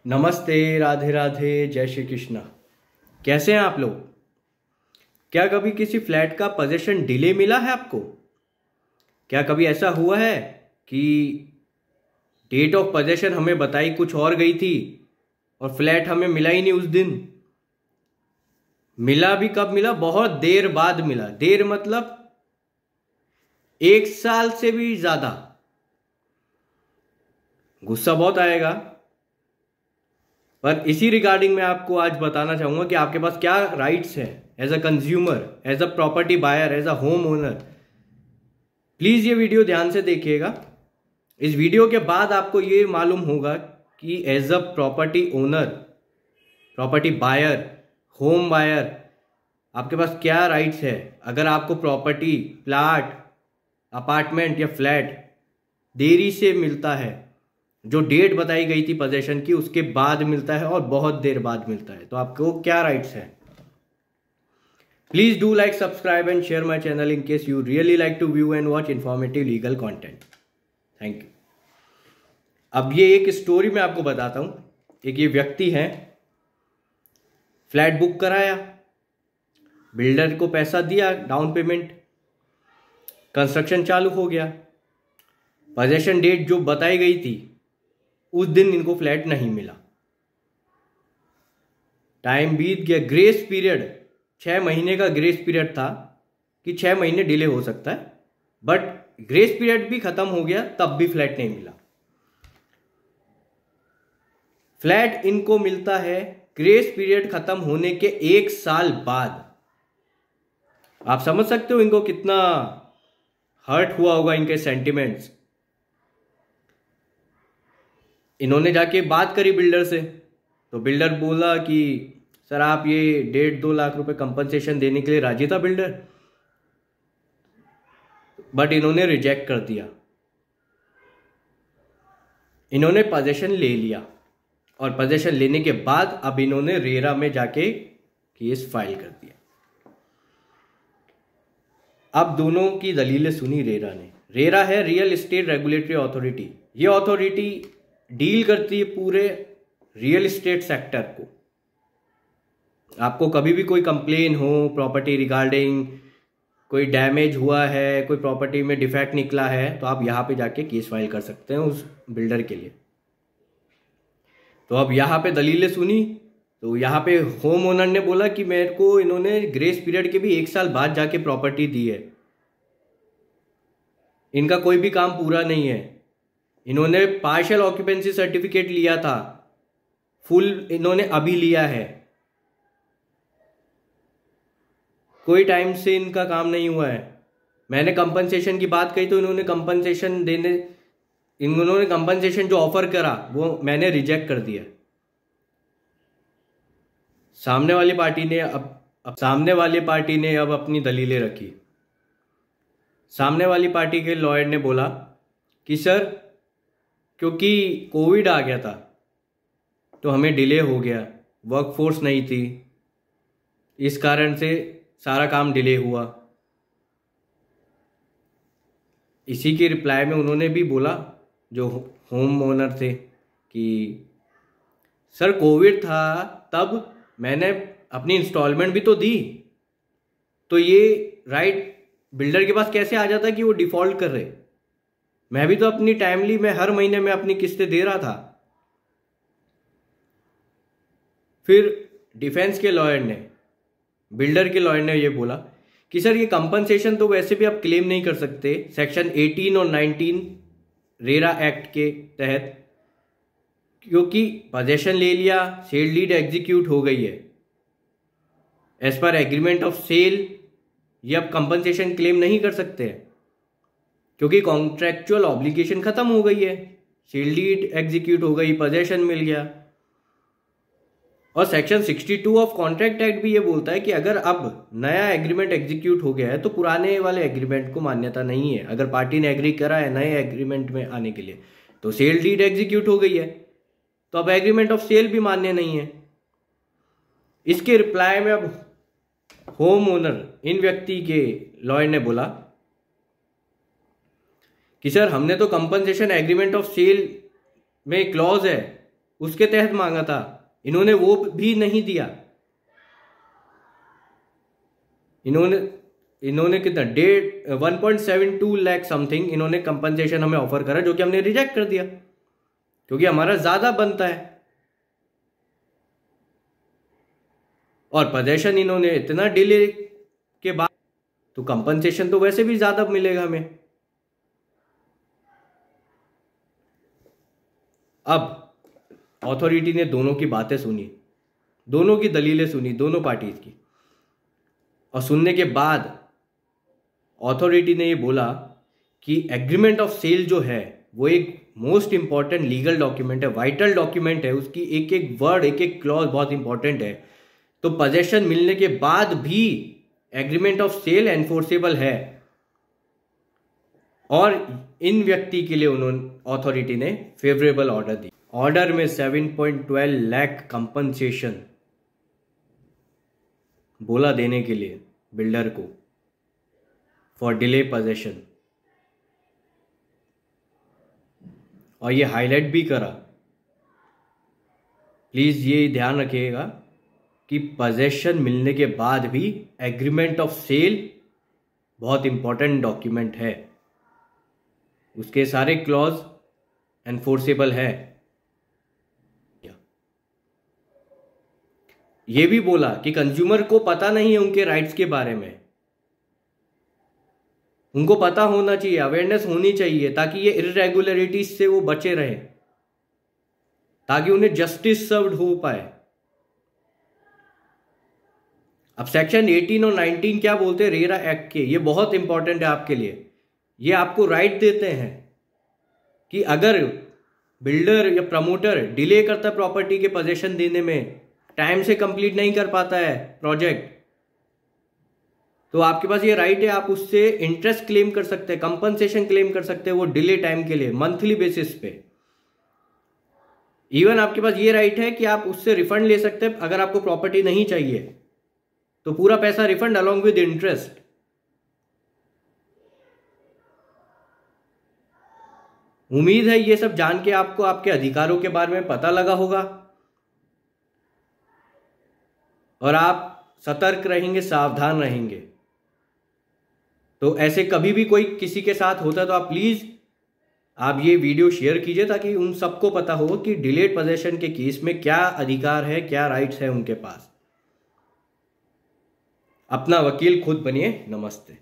नमस्ते, राधे राधे, जय श्री कृष्णा। कैसे हैं आप लोग? क्या कभी किसी फ्लैट का पोजीशन डिले मिला है आपको? क्या कभी ऐसा हुआ है कि डेट ऑफ पोजीशन हमें बताई कुछ और गई थी और फ्लैट हमें मिला ही नहीं उस दिन? मिला भी कब मिला? बहुत देर बाद मिला। देर मतलब 1 साल से भी ज्यादा। गुस्सा बहुत आएगा, पर इसी रिगार्डिंग मैं आपको आज बताना चाहूंगा कि आपके पास क्या राइट्स है as a consumer, as a property buyer, as a home owner. Please ये वीडियो ध्यान से देखिएगा। इस वीडियो के बाद आपको ये मालूम होगा कि as a property owner, property buyer, home buyer, आपके पास क्या राइट्स है। अगर आपको प्रॉपर्टी, प्लाट, अपार्टमेंट या फ्लैट देरी से मिलता है, जो डेट बताई गई थी पोजीशन की उसके बाद मिलता है और बहुत देर बाद मिलता है, तो आपको क्या राइट्स हैं। Please do like, subscribe and share my channel in case you really like to view and watch informative legal content. Thank you. अब ये एक स्टोरी मैं आपको बताता हूं। एक ये व्यक्ति है, फ्लैट बुक कराया, बिल्डर को पैसा दिया, डाउन पेमेंट, कंस्ट्रक्शन चालू हो गया। पोजीशन डेट जो बताई गई थी उस दिन इनको फ्लैट नहीं मिला। टाइम बीत गया। ग्रेस पीरियड 6 महीने का ग्रेस पीरियड था कि 6 महीने डिले हो सकता है, बट ग्रेस पीरियड भी खत्म हो गया, तब भी फ्लैट नहीं मिला। फ्लैट इनको मिलता है ग्रेस पीरियड खत्म होने के 1 साल बाद। आप समझ सकते हो इनको कितना हर्ट हुआ होगा, इनके सेंटिमेंट्स। इन्होंने जाके बात करी बिल्डर से, तो बिल्डर बोला कि सर आप ये 1.5-2 लाख रुपए कंपनसेशन देने के लिए राजी था बिल्डर, बट इन्होंने रिजेक्ट कर दिया। इन्होंने पोजीशन ले लिया और पोजीशन लेने के बाद अब इन्होंने रेरा में जाके केस फाइल कर दिया। अब दोनों की दलीलें सुनी रेरा ने। रेरा है रियल एस्टेट रेगुलेटरी अथॉरिटी। ये अथॉरिटी डील करती है पूरे रियल एस्टेट सेक्टर को। आपको कभी भी कोई कंप्लेन हो प्रॉपर्टी रिगार्डिंग, कोई डैमेज हुआ है, कोई प्रॉपर्टी में डिफेक्ट निकला है, तो आप यहां पे जाके केस फाइल कर सकते हैं उस बिल्डर के लिए। तो अब यहां पे दलीलें सुनी, तो यहां पे होम ओनर ने बोला कि मेरे को इन्होंने ग्रेस पीरियड के भी 1 साल बाद जाके प्रॉपर्टी दी है, इनका कोई भी काम पूरा नहीं है। इन्होंने पार्शियल ऑक्यूपेंसी सर्टिफिकेट लिया था, फुल इन्होंने अभी लिया है, कोई टाइम से इनका काम नहीं हुआ है। मैंने कंपनसेशन की बात कही तो इन्होंने कंपनसेशन जो ऑफर करा वो मैंने रिजेक्ट कर दिया। सामने वाली पार्टी ने अब अपनी दलीलें रखी। सामने वाली पार्टी के लॉयर ने बोला कि सर क्योंकि कोविड आ गया था तो हमें डिले हो गया, वर्कफोर्स नहीं थी, इस कारण से सारा काम डिले हुआ। इसी के रिप्लाई में उन्होंने भी बोला, जो होम ओनर थे, कि सर कोविड था तब मैंने अपनी इंस्टॉलमेंट भी तो दी, तो ये राइट बिल्डर के पास कैसे आ जाता कि वो डिफॉल्ट कर रहे। मैं भी तो अपनी टाइमली, मैं हर महीने में अपनी किस्तें दे रहा था। फिर डिफेंस के लॉयर ने, बिल्डर के लॉयर ने ये बोला कि सर ये कंपनसेशन तो वैसे भी आप क्लेम नहीं कर सकते सेक्शन 18 और 19 रेरा एक्ट के तहत, क्योंकि पोजीशन ले लिया, सेल डीड एग्जीक्यूट हो गई है। As per agreement of cell ये आप कंपनसेशन क्लेम नहीं कर सकते हैं, क्योंकि कॉन्ट्रेक्चुअल ऑब्लिगेशन खत्म हो गई है, सेल डीड एग्जीक्यूट हो गई, पोजीशन मिल गया। और सेक्शन 62 ऑफ कॉन्ट्रैक्ट एक्ट भी ये बोलता है कि अगर अब नया एग्रीमेंट एग्जीक्यूट हो गया है तो पुराने वाले एग्रीमेंट को मान्यता नहीं है। अगर पार्टी ने एग्री करा है नए एग्रीमेंट में आने के लिए, तो सेल डीड एग्जीक्यूट हो गई है, तो अब एग्रीमेंट ऑफ सेल भी मान्य नहीं है। इसके रिप्लाई में अब होम ओनर, इन व्यक्ति के लॉयर ने बोला कि सर हमने तो कंपनसेशन एग्रीमेंट ऑफ सेल में क्लॉज है उसके तहत मांगा था, इन्होंने वो भी नहीं दिया। इन्होंने कितना 1.72 लाख समथिंग इन्होंने कंपनसेशन हमें ऑफर करा, जो कि हमने रिजेक्ट कर दिया क्योंकि हमारा ज्यादा बनता है। और पोजेशन इन्होंने इतना डिले के बाद, तो कंपनसेशन तो वैसे भी ज्यादा मिलेगा हमें। अब अथॉरिटी ने दोनों की बातें सुनी, दोनों की दलीलें सुनी, दोनों पार्टीज की, और सुनने के बाद अथॉरिटी ने ये बोला कि एग्रीमेंट ऑफ सेल जो है वो एक मोस्ट इंपॉर्टेंट लीगल डॉक्यूमेंट है, वाइटल डॉक्यूमेंट है, उसकी एक एक वर्ड, एक एक क्लॉज बहुत इंपॉर्टेंट है। तो पोजेशन मिलने के बाद भी एग्रीमेंट ऑफ सेल एनफोर्सेबल है, और इन व्यक्ति के लिए उन्होंने अथॉरिटी ने फेवरेबल ऑर्डर दी। ऑर्डर में 7.12 लाख कंपनसेशन बोला देने के लिए बिल्डर को फॉर डिले पोजेशन, और ये हाईलाइट भी करा, प्लीज ये ध्यान रखिएगा कि पोजेशन मिलने के बाद भी एग्रीमेंट ऑफ सेल बहुत इंपॉर्टेंट डॉक्यूमेंट है, उसके सारे क्लॉज एनफोर्सेबल है। ये भी बोला कि कंज्यूमर को पता नहीं है उनके राइट्स के बारे में, उनको पता होना चाहिए, अवेयरनेस होनी चाहिए, ताकि ये इरेगुलरिटीज से वो बचे रहे, ताकि उन्हें जस्टिस सर्व्ड हो पाए। अब सेक्शन 18 और 19 क्या बोलते हैं रेरा एक्ट के, ये बहुत इंपॉर्टेंट है आपके लिए। ये आपको राइट देते हैं कि अगर बिल्डर या प्रमोटर डिले करता है प्रॉपर्टी के पोजेशन देने में, टाइम से कंप्लीट नहीं कर पाता है प्रोजेक्ट, तो आपके पास ये राइट है, आप उससे इंटरेस्ट क्लेम कर सकते हैं, कंपनसेशन क्लेम कर सकते हैं वो डिले टाइम के लिए मंथली बेसिस पे। इवन आपके पास ये राइट है कि आप उससे रिफंड ले सकते हैं, अगर आपको प्रॉपर्टी नहीं चाहिए तो पूरा पैसा रिफंड अलोंग विद इंटरेस्ट। उम्मीद है ये सब जान के आपको आपके अधिकारों के बारे में पता लगा होगा और आप सतर्क रहेंगे, सावधान रहेंगे। तो ऐसे कभी भी कोई किसी के साथ होता है तो आप प्लीज आप ये वीडियो शेयर कीजिए, ताकि उन सबको पता हो कि डिलेड पोजेशन के केस में क्या अधिकार है, क्या राइट्स है उनके पास। अपना वकील खुद बनिए। नमस्ते।